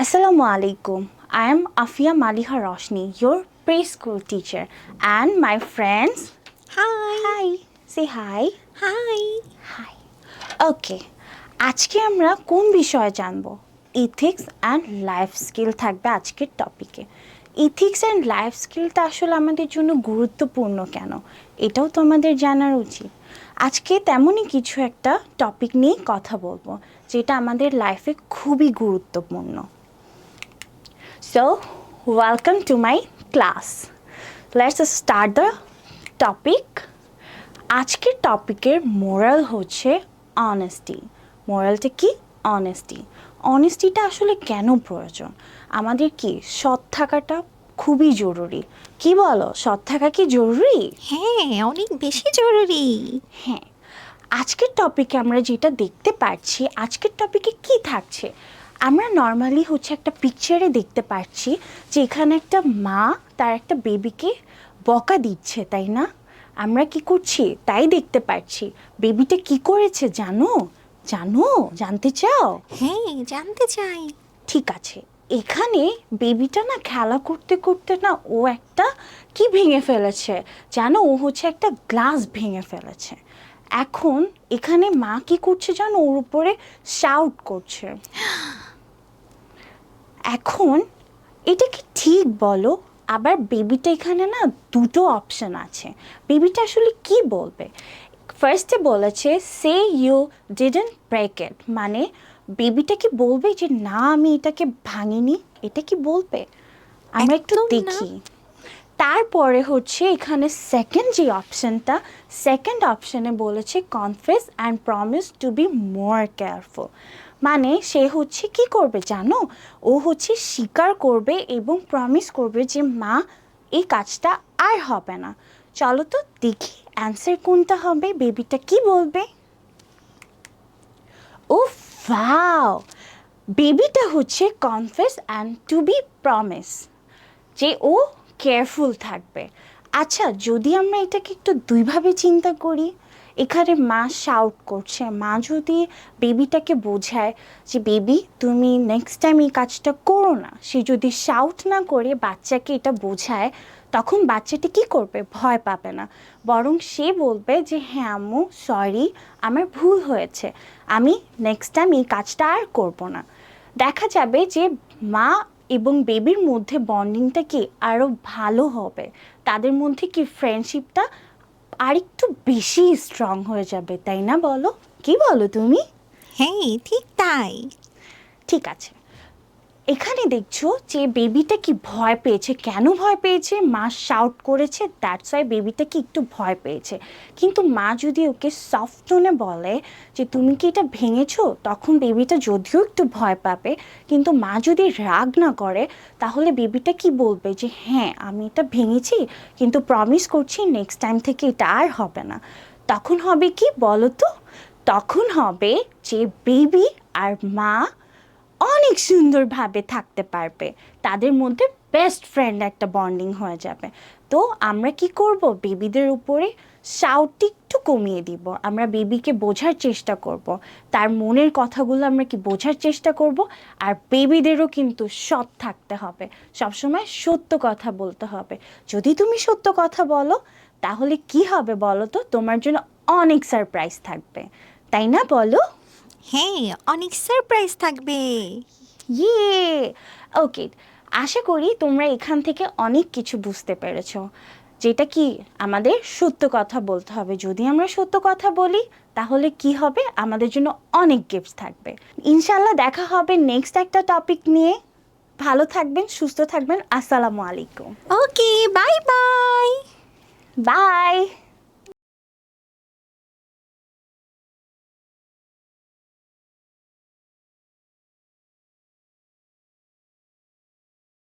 Assalamu alaikum. I am Afia Maliha Roshni, your preschool teacher, and my friends. Hi. Say hi. Hi. Hi. Okay. আজকে আমরা কোন বিষয়ে জানবো? Ethics and life skill থাকবে আজকের টপিকে। ইথিক্স অ্যান্ড লাইফ স্কিলটা আসলে আমাদের জন্য গুরুত্বপূর্ণ কেন, এটাও তো আমাদের জানার উচিত। আজকে তেমনই কিছু একটা টপিক নিয়ে কথা বলবো যেটা আমাদের লাইফে খুবই গুরুত্বপূর্ণ। So, welcome to my class. Let's start the topic. আজকের টপিকের মোরাল হচ্ছে অনেস্টি। মোরালটা কি? অনেস্টি। অনেস্টিটা আসলে কেন প্রয়োজন? আমাদের কি সৎ থাকাটা খুবই জরুরি। কি বলো, সৎ থাকা কি জরুরি? হ্যাঁ, অনেক বেশি জরুরি। হ্যাঁ। আজকের টপিকে আমরা যেটা দেখতে পাচ্ছি, আজকের টপিকে কি থাকছে, আমরা নর্মালি হচ্ছে একটা পিকচারে দেখতে পাচ্ছি যে এখানে একটা মা তার একটা বেবিকে বকা দিচ্ছে, তাই না? আমরা কি করছি তাই দেখতে পাচ্ছি। বেবিটা কি করেছে জানো? জানতে চাও? হ্যাঁ, জানতে চাই। ঠিক আছে, এখানে বেবিটা না খেলা করতে করতে না ও একটা কি ভেঙে ফেলেছে জানো? ও হচ্ছে একটা গ্লাস ভেঙে ফেলেছে। এখন এখানে মা কি করছে জানো? ওর উপরে শাউট করছে। এখন এটা কি ঠিক বলো? আবার বেবিটা এখানে না দুটো অপশন আছে। বেবিটা আসলে কি বলবে? ফার্স্টে বলেছে সে ইউ ডিডন্ট ব্রেক ইট, মানে বেবিটা কি বলবে যে না আমি এটাকে ভাঙিনি, এটা কি বলবে? আমরা একটু একদম না। দেখি। তারপরে হচ্ছে এখানে সেকেন্ড অপশনে বলেছে confess and promise to be more careful, মানে সে হচ্ছে কি করবে জানো? ও হচ্ছে স্বীকার করবে এবং প্রমিস করবে যে মা এই কাজটা আর হবে না। চলো তো দেখি অ্যান্সার কোনটা হবে, বেবিটা কি বলবে। ও ওয়াও, বেবিটা হচ্ছে confess and to be promise, যে ও কেয়ারফুল থাকবে। আচ্ছা, যদি আমরা এটাকে একটু দুইভাবে চিন্তা করি, এখানে মা শাউট করছে, মা যদি বেবিটাকে বোঝায় যে বেবি তুমি নেক্সট টাইম এই কাজটা করো না, সে যদি শাউট না করে বাচ্চাকে এটা বোঝায়, তখন বাচ্চাটি কি করবে? ভয় পাবে না, বরং সে বলবে যে হ্যাঁ আম্মু সরি, আমার ভুল হয়েছে, আমি নেক্সট টাইম এই কাজটা আর করবো না। দেখা যাবে যে মা এবং বেবির মধ্যে বন্ডিংটা কি আরও ভালো হবে, তাদের মধ্যে কি ফ্রেন্ডশিপটা আরেকটু বেশি স্ট্রং হয়ে যাবে, তাই না? বলো, কি বলো তুমি? হ্যাঁ, ঠিক তাই। ঠিক আছে, এখানে দেখছো যে বেবিটা কি ভয় পেয়েছে। কেন ভয় পেয়েছে? মা শাউট করেছে, দ্যাটস ওয়াই বেবিটা কি একটু ভয় পেয়েছে। কিন্তু মা যদি ওকে সফট টোনে বলে যে তুমি কি এটা ভেঙেছো, তখন বেবিটা যদিও একটু ভয় পাবে, কিন্তু মা যদি রাগ না করে তাহলে বেবিটা কি বলবে যে হ্যাঁ আমি এটা ভেঙেছি, কিন্তু প্রমিস করছি নেক্সট টাইম থেকে এটা আর হবে না। তখন হবে কি বলো তো? তখন হবে যে বেবি আর মা অনেক সুন্দরভাবে থাকতে পারবে, তাদের মধ্যে বেস্ট ফ্রেন্ড একটা বন্ডিং হয়ে যাবে। তো আমরা কি করব? বেবিদের উপরে শাউটটি একটু কমিয়ে দিব, আমরা বেবিকে বোঝার চেষ্টা করব, তার মনের কথাগুলো আমরা কি বোঝার চেষ্টা করব। আর বেবিদেরও কিন্তু সৎ থাকতে হবে, সবসময় সত্য কথা বলতে হবে। যদি তুমি সত্য কথা বলো তাহলে কি হবে বলো তো? তোমার জন্য অনেক সারপ্রাইজ থাকবে, তাই না? বলো। হ্যাঁ, অনেক সারপ্রাইজ থাকবে। ইয়ে ওকে, আশা করি তোমরা এখান থেকে অনেক কিছু বুঝতে পেরেছো, যেটা কি আমাদের সত্য কথা বলতে হবে। যদি আমরা সত্য কথা বলি তাহলে কি হবে? আমাদের জন্য অনেক গিফট থাকবে। ইনশাল্লাহ দেখা হবে নেক্সট একটা টপিক নিয়ে। ভালো থাকবেন, সুস্থ থাকবেন। আসসালামু আলাইকুম। ওকে, বাই বাই। বাই।